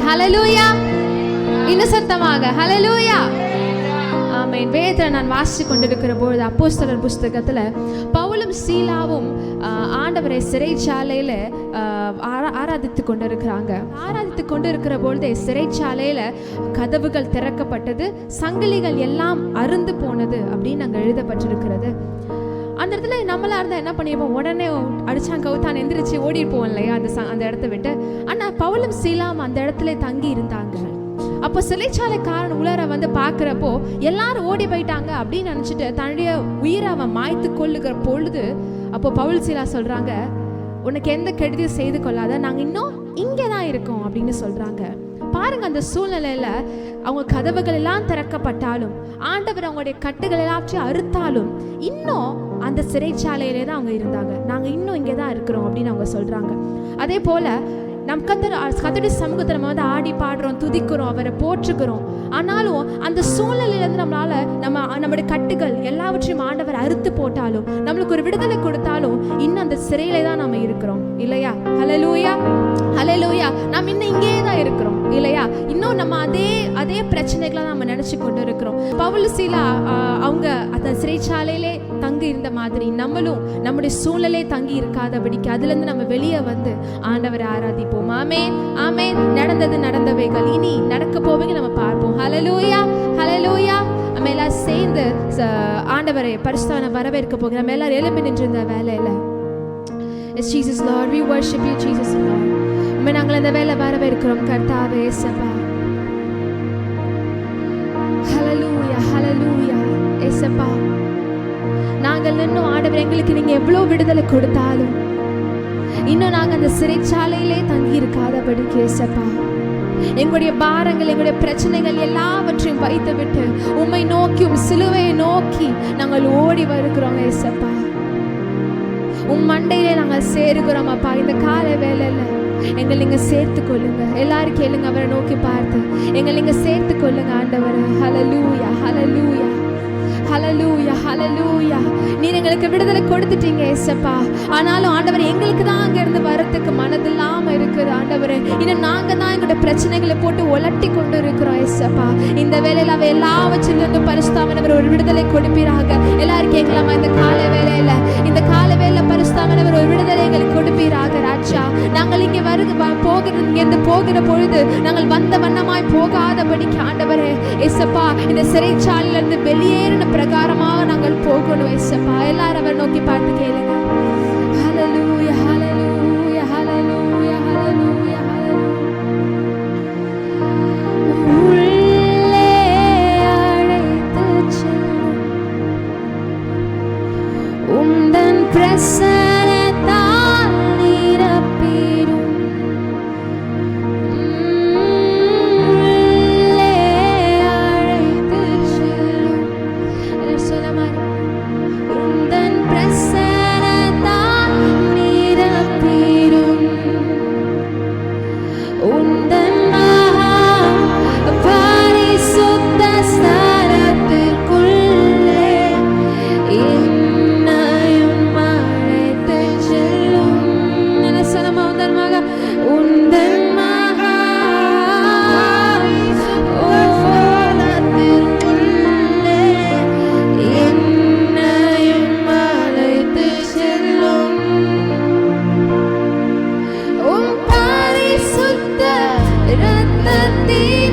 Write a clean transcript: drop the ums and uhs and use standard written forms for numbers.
ஹல்லேலூயா. இன்னும் சத்தமாக ஹல்லேலூயா. ஆமென். வேதத்தை நான் வாசித்து கொண்டிருக்கிற பொழுது அப்போஸ்தலர் புஸ்தகத்துல பவுலும் சீலாவும் ஆண்டவரை சிறைச்சாலையில ஆராதித்து கொண்டிருக்கிற பொழுதே சிறைச்சாலையில கதவுகள் திறக்கப்பட்டது, சங்கிலிகள் எல்லாம் அருந்து போனது அப்படின்னு அங்க எழுதப்பட்டிருக்கிறது. அந்த இடத்துல நம்மளா இருந்தா என்ன பண்ணிருப்போம்? உடனே அடிச்சான் கவுத்தான் எந்திரிச்சு ஓடிருப்போம் இல்லையா அந்த இடத்த விட்டு. ஆனா பவுலும் சீலாவும் அந்த இடத்துல தங்கி இருந்தாங்க. அப்போ சிறைச்சாலைக்காரன் உலர வந்து பாக்குறப்போ எல்லாரும் ஓடி போயிட்டாங்க அப்படின்னு நினைச்சிட்டு தன்னுடைய உயிரை அவன் மாய்த்து கொள்ளுகிற பொழுது அப்போ பவுல் சீலா சொல்றாங்க, உனக்கு எந்த கெடுதியும் செய்து கொள்ளாத, நாங்க இன்னும் இங்கேதான் இருக்கோம் அப்படின்னு சொல்றாங்க. பாருங்க, அந்த சூழ்நிலையில அவங்க கதவுகள் எல்லாம் திறக்கப்பட்டாலும், ஆண்டவர் அவங்களுடைய கட்டுகள் எல்லாத்தையும் அறுத்தாலும், இன்னும் அந்த சிறைச்சாலையிலே தான் அவங்க இருந்தாங்க. நாங்க இன்னும் இங்கேதான் இருக்கிறோம் அப்படின்னு அவங்க சொல்றாங்க. அதே போல நம் கர்த்தருடைய சமூகத்தை நம்ம வந்து ஆடி பாடுறோம், துதிக்கிறோம், அவரை போற்றுகிறோம். ஆனாலும் அந்த சூழ்நிலையிலிருந்து நம்மளுடைய கட்டுகள் எல்லாவற்றையும் ஆண்டவர் அறுத்து போட்டாலும், நம்மளுக்கு ஒரு விடுதலை கொடுத்தாலும், இன்னும் அந்த சிறையிலே தான் நம்ம இருக்கிறோம் இல்லையா? ஹல்லேலூயா, ஹல்லேலூயா. நாம் இன்னும் இங்கே தான் இருக்கிறோம் இல்லையா? இன்னும் நம்ம அதே பிரச்சனைகளை நம்ம நினைச்சு கொண்டு இருக்கிறோம். பவுல் சீலா அவங்க அந்த சிறைச்சாலையிலே தங்கி இருந்த மாதிரி நம்மளும் நம்முடைய சூழ்நிலை தங்கி இருக்காதபடிக்கு அதுல இருந்து நம்ம வெளியே வந்து ஆண்டவரை ஆராதிப்போம். ஆமென், ஆமென். நடந்தவைகள் இனி நடக்க போவீங்க நம்ம பார்ப்போம். ஹல்லேலூயா, ஹல்லேலூயா. நம்ம எல்லாம் சேர்ந்து ஆண்டவரை பரிசுத்தவனை வரவேற்க போகிறோம். நம்ம எல்லாரும் எழும்பி நின்று இந்த வேலையில Jesus Lord, we worship you Jesus Lord. நாங்கள் இந்த வேலை வரவேற்கிறோம் கர்த்தாவே இயேசுப்பா. ஹல்லேலூயா, ஹல்லேலூயா இயேசுப்பா. நாங்கள் இன்னும் ஆண்டவர் எங்களுக்கு நீங்க எவ்வளவு விடுதலை கொடுத்தாலும் இன்னும் நாங்கள் அந்த சிறைச்சாலையிலே தங்கி இருக்காதபடிக்கு இயேசுப்பா, எங்களுடைய பாரங்கள் எங்களுடைய பிரச்சனைகள் எல்லாவற்றையும் வைத்து விட்டு உம்மை நோக்கி சிலுவையை நோக்கி நாங்கள் ஓடி வருகிறோம் இயேசுப்பா. மண்டையிலே நாங்கள் சேருகிறோம் அப்பா. இந்த கால வேலையில எங்களை நீங்க சேர்த்து கொள்ளுங்க. எல்லாரும் கேளுங்க, அவரை நோக்கி பார்த்து எங்களை நீங்க சேர்த்து கொள்ளுங்க ஆண்டவரே. ஹல்லேலூயா, ஹல்லேலூயா, ஹல்லேலூயா, ஹல்லேலூயா. நீர் எங்களுக்கு விடுதலை கொடுத்துட்டீங்க ஏசப்பா. ஆனாலும் ஆண்டவர் எங்களுக்கு தான் அங்க இருந்து வரத்துக்கு மனதில்லாம இருக்குது ஆண்டவரே. இன்னும் நாங்க தான் எங்களுடைய பிரச்சனைகளை போட்டு உலட்டி கொண்டு இருக்கிறோம் ஏசப்பா. இந்த வேலையில அவ எல்லாவற்றிலிருந்து பரிசுத்தாவினவர் ஒரு விடுதலை கொடுப்பீராக. எல்லாரும் கேட்கலாமா? இந்த கால வேலையில பரிசுத்தாவினவர் ஒரு விடுதலை எங்களுக்கு கொடுப்பீராக ராஜா. நாங்கள் இங்கே போகிற பொழுது நாங்கள் வந்த வண்ணமாய் போகாதபடிக்கு ஆண்டவரே ஏசப்பா, இந்த சிறைச்சாலையிலிருந்து வெளியேறின பிரகாரமாக நாங்கள் போகணும் ஏசப்பா. எல்லாரும் அவர் நோக்கி பார்த்து கேளுங்க. ஹல்லேலூயா, ஹல்லேலூயா, ஹல்லேலூயா, ஹல்லேலூயா, உள்ளே அழைத்துச் செல்லும் உந்தன் பிரசன்னத்தால் நிரப்பிடும். ரத்தத்தில்